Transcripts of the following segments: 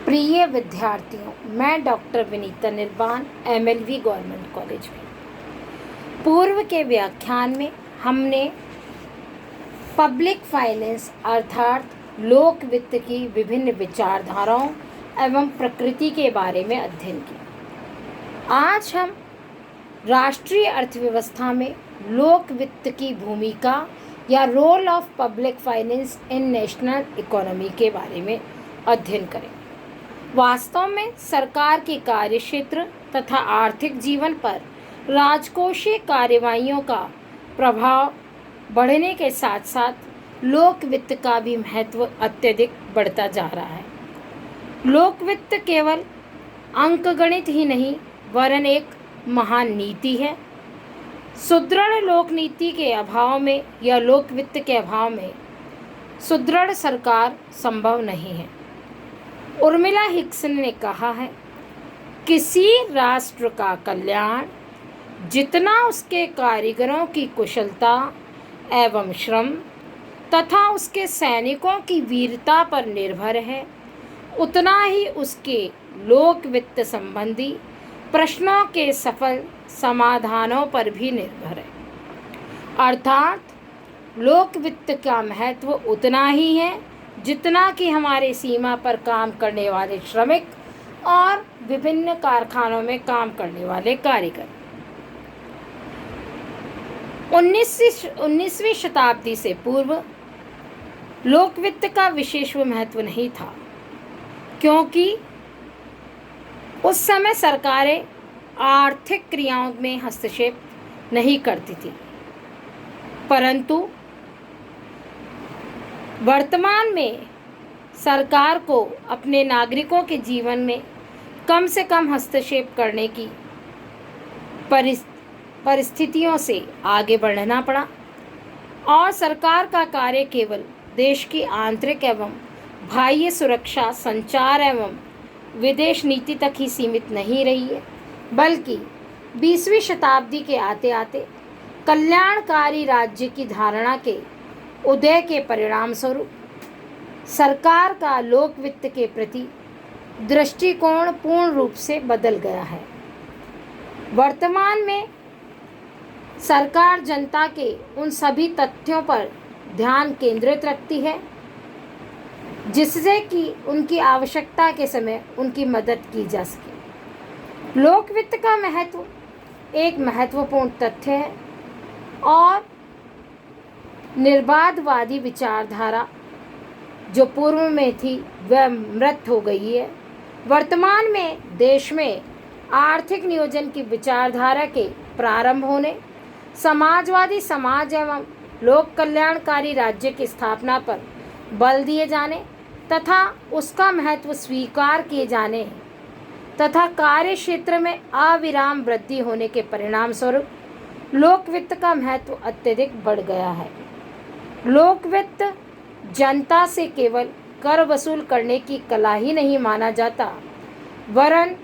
प्रिय विद्यार्थियों, मैं डॉक्टर विनीता निर्वाण MLV गवर्नमेंट कॉलेज में। पूर्व के व्याख्यान में हमने पब्लिक फाइनेंस अर्थात लोक वित्त की विभिन्न विचारधाराओं एवं प्रकृति के बारे में अध्ययन किया। आज हम राष्ट्रीय अर्थव्यवस्था में लोक वित्त की भूमिका या role of public finance in national economy के बारे में अध्ययन करें। वास्तव में सरकार के कार्यक्षेत्र तथा आर्थिक जीवन पर राजकोषीय कार्यवाहियों का प्रभाव बढ़ने के साथ साथ लोक वित्त का भी महत्व अत्यधिक बढ़ता जा रहा है। लोक वित्त केवल अंकगणित ही नहीं वरन एक महान नीति है। सुदृढ़ लोक नीति के अभाव में या लोक वित्त के अभाव में सुदृढ़ सरकार संभव नहीं है। उर्मिला हिक्सन ने कहा है, किसी राष्ट्र का कल्याण जितना उसके कारीगरों की कुशलता एवं श्रम तथा उसके सैनिकों की वीरता पर निर्भर है, उतना ही उसके लोक वित्त संबंधी प्रश्नों के सफल समाधानों पर भी निर्भर है। अर्थात लोक वित्त का महत्व उतना ही है जितना कि हमारे सीमा पर काम करने वाले श्रमिक और विभिन्न कारखानों में काम करने वाले कारीगर। 19वीं शताब्दी से पूर्व लोक वित्त का विशेष महत्व नहीं था, क्योंकि उस समय सरकारें आर्थिक क्रियाओं में हस्तक्षेप नहीं करती थी। परंतु वर्तमान में सरकार को अपने नागरिकों के जीवन में कम से कम हस्तक्षेप करने की परिस्थितियों से आगे बढ़ना पड़ा और सरकार का कार्य केवल देश की आंतरिक एवं बाह्य सुरक्षा, संचार एवं विदेश नीति तक ही सीमित नहीं रही है, बल्कि 20वीं शताब्दी के आते आते कल्याणकारी राज्य की धारणा के उदय के परिणाम स्वरूप सरकार का लोक वित्त के प्रति दृष्टिकोण पूर्ण रूप से बदल गया है। वर्तमान में सरकार जनता के उन सभी तथ्यों पर ध्यान केंद्रित रखती है जिससे कि उनकी आवश्यकता के समय उनकी मदद की जा सके। लोक वित्त का महत्व एक महत्वपूर्ण तथ्य है और निर्बाधवादी विचारधारा जो पूर्व में थी वह मृत हो गई है। वर्तमान में देश में आर्थिक नियोजन की विचारधारा के प्रारंभ होने, समाजवादी समाज एवं लोक कल्याणकारी राज्य की स्थापना पर बल दिए जाने तथा उसका महत्व स्वीकार किए जाने तथा कार्य क्षेत्र में अविराम वृद्धि होने के परिणाम स्वरूप लोक वित्त का महत्व अत्यधिक बढ़ गया है। लोक वित्त जनता से केवल कर वसूल करने की कला ही नहीं माना जाता, वरन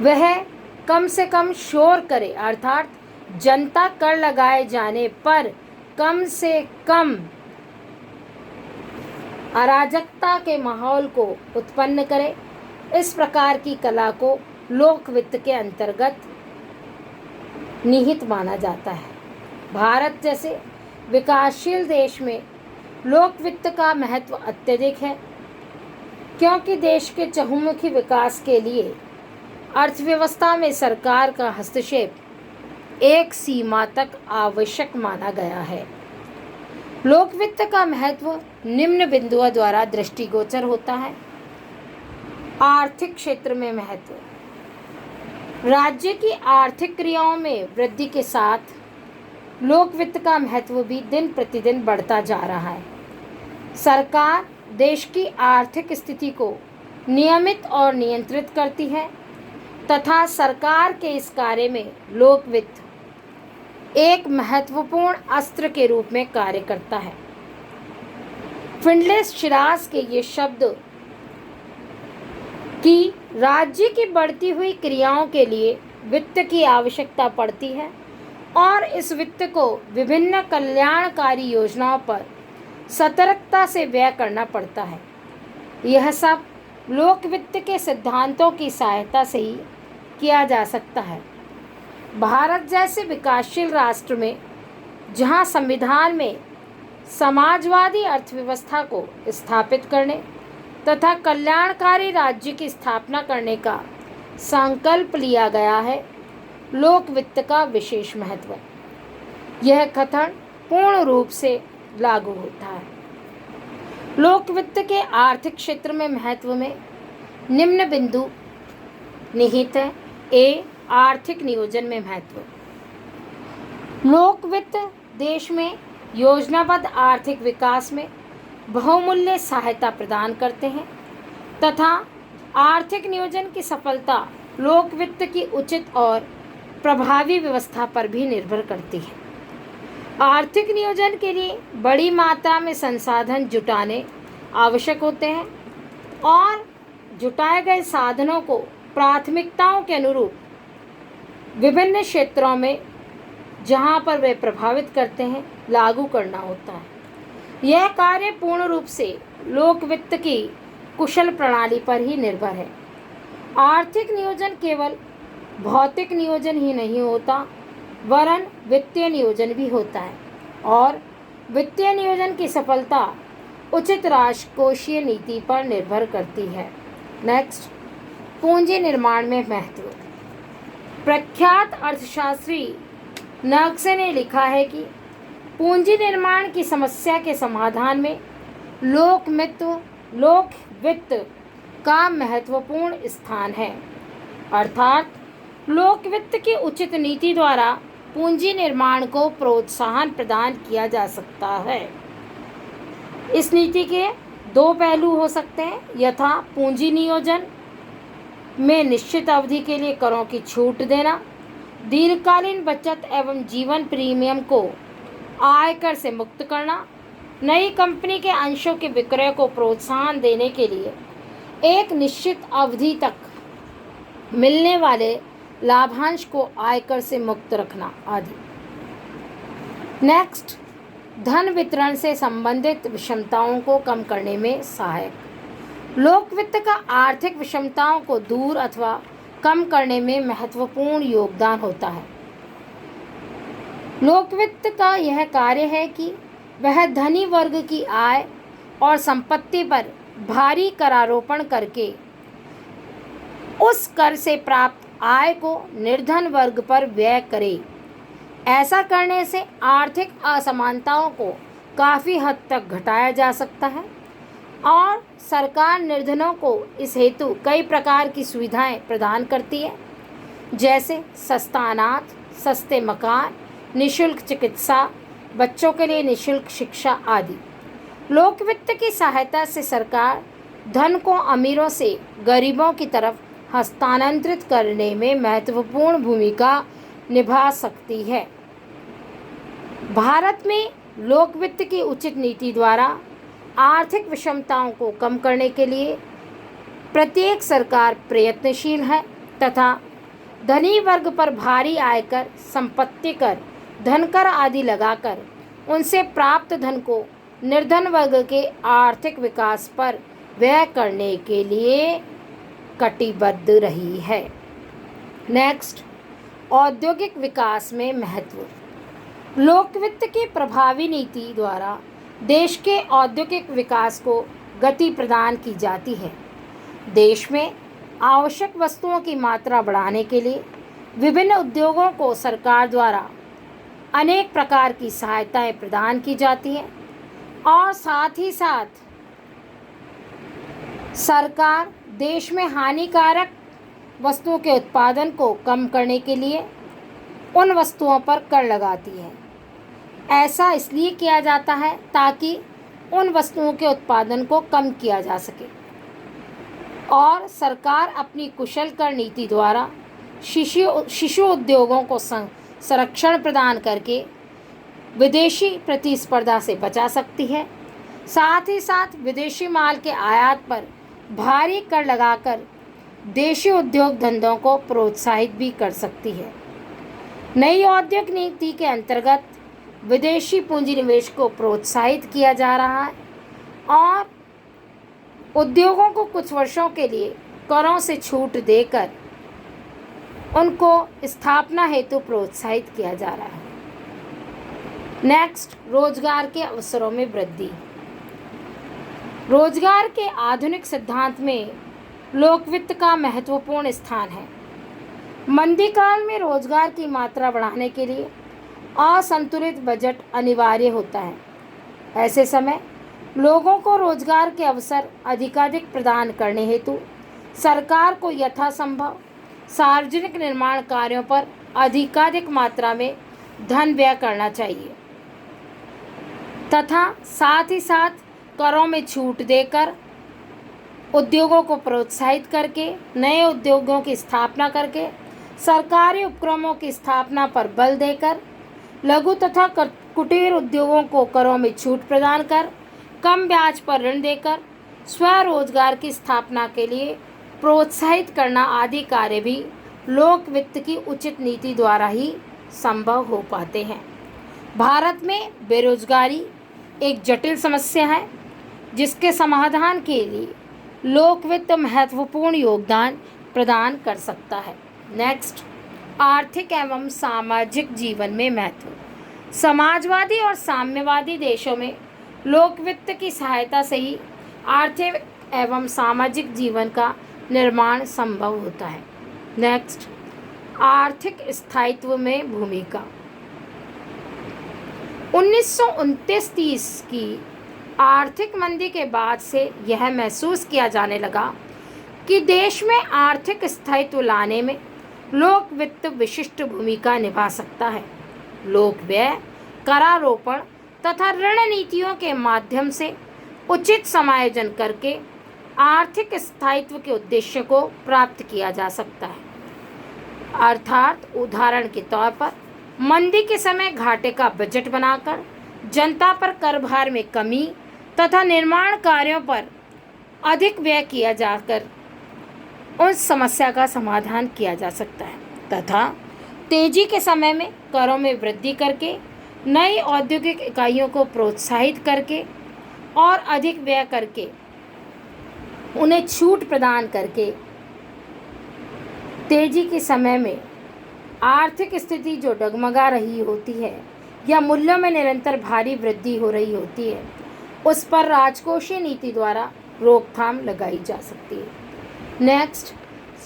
वह कम से कम शोर करे, अर्थात जनता कर लगाए जाने पर कम से कम अराजकता के माहौल को उत्पन्न करे। इस प्रकार की कला को लोक वित्त के अंतर्गत निहित माना जाता है। भारत जैसे विकासशील देश में लोक वित्त का महत्व अत्यधिक है, क्योंकि देश के चहुमुखी विकास के लिए अर्थव्यवस्था में सरकार का हस्तक्षेप एक सीमा तक आवश्यक माना गया है। लोक वित्त का महत्व निम्न बिंदुओं द्वारा दृष्टिगोचर होता है। आर्थिक क्षेत्र में महत्व। राज्य की आर्थिक क्रियाओं में वृद्धि के साथ लोक वित्त का महत्व भी दिन प्रतिदिन बढ़ता जा रहा है। सरकार देश की आर्थिक स्थिति को नियमित और नियंत्रित करती है तथा सरकार के इस कार्य में लोक वित्त एक महत्वपूर्ण अस्त्र के रूप में कार्य करता है। फिंडले शिराज के ये शब्द कि राज्य की बढ़ती हुई क्रियाओं के लिए वित्त की आवश्यकता पड़ती है और इस वित्त को विभिन्न कल्याणकारी योजनाओं पर सतर्कता से व्यय करना पड़ता है। यह सब लोक वित्त के सिद्धांतों की सहायता से ही किया जा सकता है। भारत जैसे विकासशील राष्ट्र में जहां संविधान में समाजवादी अर्थव्यवस्था को स्थापित करने तथा कल्याणकारी राज्य की स्थापना करने का संकल्प लिया गया है, लोक वित्त का विशेष महत्व यह कथन पूर्ण रूप से लागू होता है। लोक वित्त के आर्थिक क्षेत्र में महत्व में निम्न बिंदु निहित है। ए, आर्थिक नियोजन में महत्व। लोक वित्त देश में योजनाबद्ध आर्थिक विकास में बहुमूल्य सहायता प्रदान करते हैं तथा आर्थिक नियोजन की सफलता लोक वित्त की उचित और प्रभावी व्यवस्था पर भी निर्भर करती है। आर्थिक नियोजन के लिए बड़ी मात्रा में संसाधन जुटाने आवश्यक होते हैं और जुटाए गए साधनों को प्राथमिकताओं के अनुरूप विभिन्न क्षेत्रों में जहां पर वे प्रभावित करते हैं लागू करना होता है। यह कार्य पूर्ण रूप से लोक वित्त की कुशल प्रणाली पर ही निर्भर है। आर्थिक नियोजन केवल भौतिक नियोजन ही नहीं होता वरन वित्तीय नियोजन भी होता है और वित्तीय नियोजन की सफलता उचित राजकोषीय नीति पर निर्भर करती है। नेक्स्ट, पूंजी निर्माण में महत्व। प्रख्यात अर्थशास्त्री नक्से ने लिखा है कि पूंजी निर्माण की समस्या के समाधान में लोक वित्त का महत्वपूर्ण स्थान है। अर्थात लोक वित्त की उचित नीति द्वारा पूंजी निर्माण को प्रोत्साहन प्रदान किया जा सकता है। इस नीति के दो पहलू हो सकते हैं, यथा पूंजी नियोजन में निश्चित अवधि के लिए करों की छूट देना, दीर्घकालीन बचत एवं जीवन प्रीमियम को आयकर से मुक्त करना, नई कंपनी के अंशों के विक्रय को प्रोत्साहन देने के लिए एक निश्चित अवधि तक मिलने वाले लाभांश को आयकर से मुक्त रखना आदि। नेक्स्ट, धन वितरण से संबंधित विषमताओं को कम करने में सहायक। लोक वित्त का आर्थिक विषमताओं को दूर अथवा कम करने में महत्वपूर्ण योगदान होता है। लोक वित्त का यह कार्य है कि वह धनी वर्ग की आय और संपत्ति पर भारी करारोपण करके उस कर से प्राप्त आय को निर्धन वर्ग पर व्यय करे। ऐसा करने से आर्थिक असमानताओं को काफ़ी हद तक घटाया जा सकता है और सरकार निर्धनों को इस हेतु कई प्रकार की सुविधाएं प्रदान करती है, जैसे सस्ता अनाज, सस्ते मकान, निःशुल्क चिकित्सा, बच्चों के लिए निःशुल्क शिक्षा आदि। लोक वित्त की सहायता से सरकार धन को अमीरों से गरीबों की तरफ हस्तांतरित करने में महत्वपूर्ण भूमिका निभा सकती है। भारत में लोक वित्त की उचित नीति द्वारा आर्थिक विषमताओं को कम करने के लिए प्रत्येक सरकार प्रयत्नशील है तथा धनी वर्ग पर भारी आयकर, संपत्ति कर, धनकर आदि लगाकर उनसे प्राप्त धन को निर्धन वर्ग के आर्थिक विकास पर व्यय करने के लिए कटिबद्ध रही है। नेक्स्ट, औद्योगिक विकास में महत्व। लोक वित्त की प्रभावी नीति द्वारा देश के औद्योगिक विकास को गति प्रदान की जाती है। देश में आवश्यक वस्तुओं की मात्रा बढ़ाने के लिए विभिन्न उद्योगों को सरकार द्वारा अनेक प्रकार की सहायताएं प्रदान की जाती हैं और साथ ही साथ सरकार देश में हानिकारक वस्तुओं के उत्पादन को कम करने के लिए उन वस्तुओं पर कर लगाती है। ऐसा इसलिए किया जाता है ताकि उन वस्तुओं के उत्पादन को कम किया जा सके और सरकार अपनी कुशल कर नीति द्वारा शिशु उद्योगों को संरक्षण प्रदान करके विदेशी प्रतिस्पर्धा से बचा सकती है। साथ ही साथ विदेशी माल के आयात पर भारी कर लगाकर देशी उद्योग धंधों को प्रोत्साहित भी कर सकती है। नई औद्योगिक नीति के अंतर्गत विदेशी पूंजी निवेश को प्रोत्साहित किया जा रहा है और उद्योगों को कुछ वर्षों के लिए करों से छूट देकर उनको स्थापना हेतु प्रोत्साहित किया जा रहा है। नेक्स्ट, रोजगार के अवसरों में वृद्धि। रोजगार के आधुनिक सिद्धांत में लोकवित्त का महत्वपूर्ण स्थान है। मंदी काल में रोजगार की मात्रा बढ़ाने के लिए असंतुलित बजट अनिवार्य होता है। ऐसे समय लोगों को रोजगार के अवसर अधिकाधिक प्रदान करने हेतु सरकार को यथासंभव सार्वजनिक निर्माण कार्यों पर अधिकाधिक मात्रा में धन व्यय करना चाहिए तथा साथ ही साथ करों में छूट देकर उद्योगों को प्रोत्साहित करके नए उद्योगों की स्थापना करके सरकारी उपक्रमों की स्थापना पर बल देकर लघु तथा कुटीर उद्योगों को करों में छूट प्रदान कर कम ब्याज पर ऋण देकर स्वरोजगार की स्थापना के लिए प्रोत्साहित करना आदि कार्य भी लोक वित्त की उचित नीति द्वारा ही संभव हो पाते हैं। भारत में बेरोजगारी एक जटिल समस्या है जिसके समाधान के लिए लोक वित्त महत्वपूर्ण योगदान प्रदान कर सकता है। नेक्स्ट, आर्थिक एवं सामाजिक जीवन में महत्व। समाजवादी और साम्यवादी देशों में लोक वित्त की सहायता से ही आर्थिक एवं सामाजिक जीवन का निर्माण संभव होता है। नेक्स्ट, आर्थिक स्थायित्व में भूमिका। 1929-30 की आर्थिक मंदी के बाद से यह महसूस किया जाने लगा कि देश में आर्थिक स्थायित्व लाने में लोक वित्त विशिष्ट भूमिका निभा सकता है। लोक व्यय, करारोपण तथा ऋण नीतियों के माध्यम से उचित समायोजन करके आर्थिक स्थायित्व के उद्देश्य को प्राप्त किया जा सकता है। अर्थात उदाहरण के तौर पर मंदी के समय घाटे का बजट बनाकर जनता पर कर भार में कमी तथा निर्माण कार्यों पर अधिक व्यय किया जाकर उस समस्या का समाधान किया जा सकता है तथा तेजी के समय में करों में वृद्धि करके नई औद्योगिक इकाइयों को प्रोत्साहित करके और अधिक व्यय करके उन्हें छूट प्रदान करके तेजी के समय में आर्थिक स्थिति जो डगमगा रही होती है या मूल्यों में निरंतर भारी वृद्धि हो रही होती है उस पर राजकोषीय नीति द्वारा रोकथाम लगाई जा सकती है। नेक्स्ट,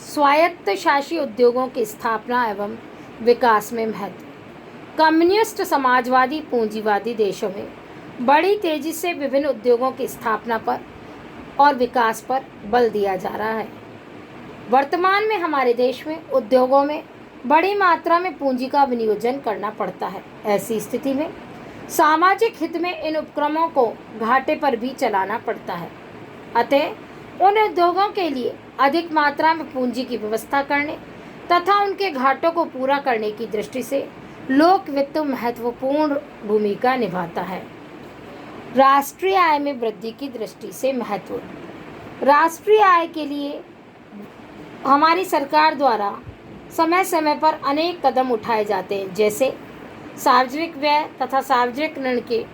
स्वायत्त शासी उद्योगों की स्थापना एवं विकास में महत्व। कम्युनिस्ट समाजवादी पूंजीवादी देशों में बड़ी तेजी से विभिन्न उद्योगों की स्थापना पर और विकास पर बल दिया जा रहा है। वर्तमान में हमारे देश में उद्योगों में बड़ी मात्रा में पूंजी का विनियोजन करना पड़ता है। ऐसी स्थिति में सामाजिक हित में इन उपक्रमों को घाटे पर भी चलाना पड़ता है। अतः उन उद्योगों के लिए अधिक मात्रा में पूंजी की व्यवस्था करने तथा उनके घाटों को पूरा करने की दृष्टि से लोक वित्त महत्वपूर्ण भूमिका निभाता है। राष्ट्रीय आय में वृद्धि की दृष्टि से महत्व। राष्ट्रीय आय के लिए हमारी सरकार द्वारा समय समय पर अनेक कदम उठाए जाते हैं, जैसे सार्वजनिक व्यय तथा सार्वजनिक ऋण के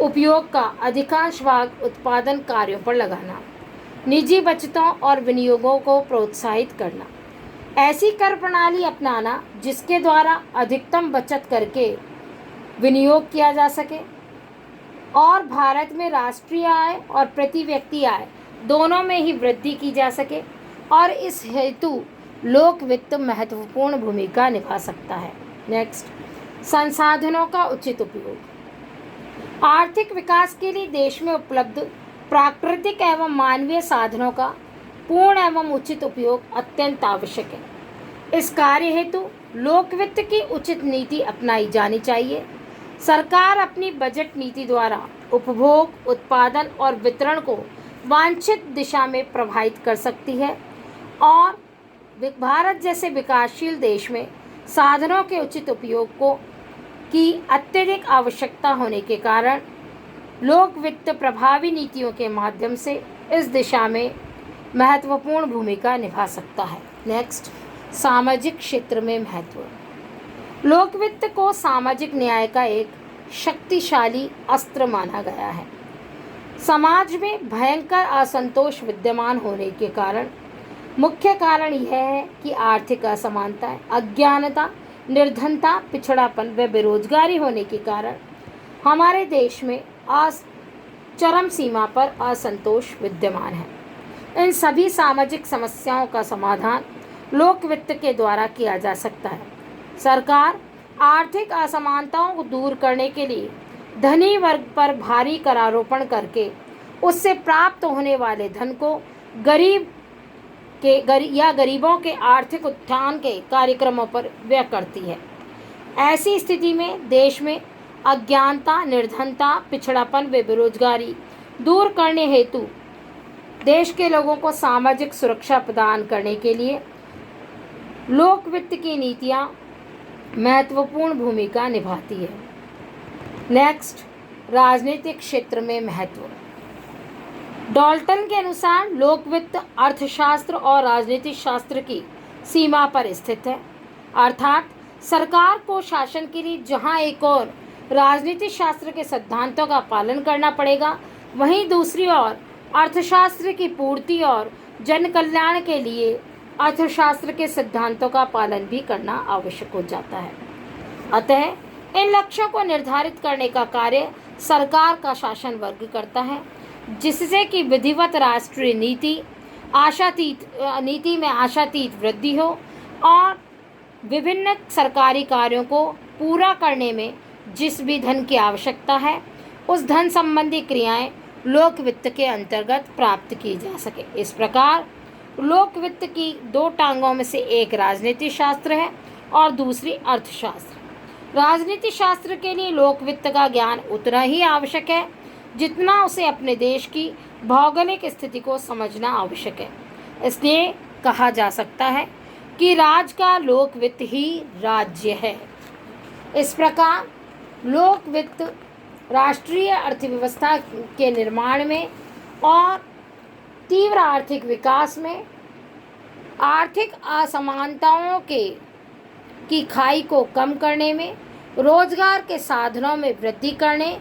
उपयोग का अधिकांश भाग उत्पादन कार्यों पर लगाना, निजी बचतों और विनियोगों को प्रोत्साहित करना, ऐसी कर प्रणाली अपनाना जिसके द्वारा अधिकतम बचत करके विनियोग किया जा सके और भारत में राष्ट्रीय आय और प्रति व्यक्ति आय दोनों में ही वृद्धि की जा सके और इस हेतु लोक वित्त महत्वपूर्ण भूमिका निभा सकता है। नेक्स्ट, संसाधनों का उचित उपयोग। आर्थिक विकास के लिए देश में उपलब्ध प्राकृतिक एवं मानवीय साधनों का पूर्ण एवं उचित उपयोग अत्यंत आवश्यक है। इस कार्य हेतु लोक वित्त की उचित नीति अपनाई जानी चाहिए। सरकार अपनी बजट नीति द्वारा उपभोग, उत्पादन और वितरण को वांछित दिशा में प्रभावित कर सकती है और भारत जैसे विकासशील देश में साधनों के उचित उपयोग की अत्यधिक आवश्यकता होने के कारण लोक वित्त प्रभावी नीतियों के माध्यम से इस दिशा में महत्वपूर्ण भूमिका निभा सकता है। नेक्स्ट, सामाजिक क्षेत्र में महत्व। लोक वित्त को सामाजिक न्याय का एक शक्तिशाली अस्त्र माना गया है। समाज में भयंकर असंतोष विद्यमान होने के कारण मुख्य कारण यह है कि आर्थिक असमानता, अज्ञानता, निर्धनता, पिछड़ापन व बेरोजगारी होने के कारण हमारे देश में चरम सीमा पर असंतोष विद्यमान है। इन सभी सामाजिक समस्याओं का समाधान लोक वित्त के द्वारा किया जा सकता है। सरकार आर्थिक असमानताओं को दूर करने के लिए धनी वर्ग पर भारी करारोपण करके उससे प्राप्त होने वाले धन को गरीबों के आर्थिक उत्थान के कार्यक्रमों पर व्यय करती है। ऐसी स्थिति में देश में अज्ञानता, निर्धनता, पिछड़ापन व बेरोजगारी दूर करने हेतु देश के लोगों को सामाजिक सुरक्षा प्रदान करने के लिए लोक वित्त की नीतियाँ महत्वपूर्ण भूमिका निभाती है। नेक्स्ट, राजनीतिक क्षेत्र में महत्व। डॉल्टन के अनुसार लोक वित्त अर्थशास्त्र और राजनीतिक शास्त्र की सीमा पर स्थित है, अर्थात सरकार को शासन के लिए जहां एक और राजनीतिक शास्त्र के सिद्धांतों का पालन करना पड़ेगा, वहीं दूसरी ओर अर्थशास्त्र की पूर्ति और जन कल्याण के लिए अर्थशास्त्र के सिद्धांतों का पालन भी करना आवश्यक हो जाता है। अतः इन लक्ष्यों को निर्धारित करने का कार्य सरकार का शासन वर्ग करता है, जिससे कि विधिवत राष्ट्रीय नीति में आशातीत वृद्धि हो और विभिन्न सरकारी कार्यों को पूरा करने में जिस भी धन की आवश्यकता है, उस धन संबंधी क्रियाएं लोक वित्त के अंतर्गत प्राप्त की जा सके। इस प्रकार लोक वित्त की दो टांगों में से एक राजनीति शास्त्र है और दूसरी अर्थशास्त्र। राजनीति शास्त्र के लिए लोक वित्त का ज्ञान उतना ही आवश्यक है जितना उसे अपने देश की भौगोलिक स्थिति को समझना आवश्यक है। इसलिए कहा जा सकता है कि राज्य का लोक वित्त ही राज्य है। इस प्रकार लोक वित्त राष्ट्रीय अर्थव्यवस्था के निर्माण में और तीव्र आर्थिक विकास में आर्थिक असमानताओं की खाई को कम करने में, रोजगार के साधनों में वृद्धि करने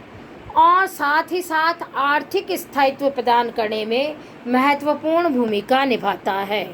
और साथ ही साथ आर्थिक स्थायित्व प्रदान करने में महत्वपूर्ण भूमिका निभाता है।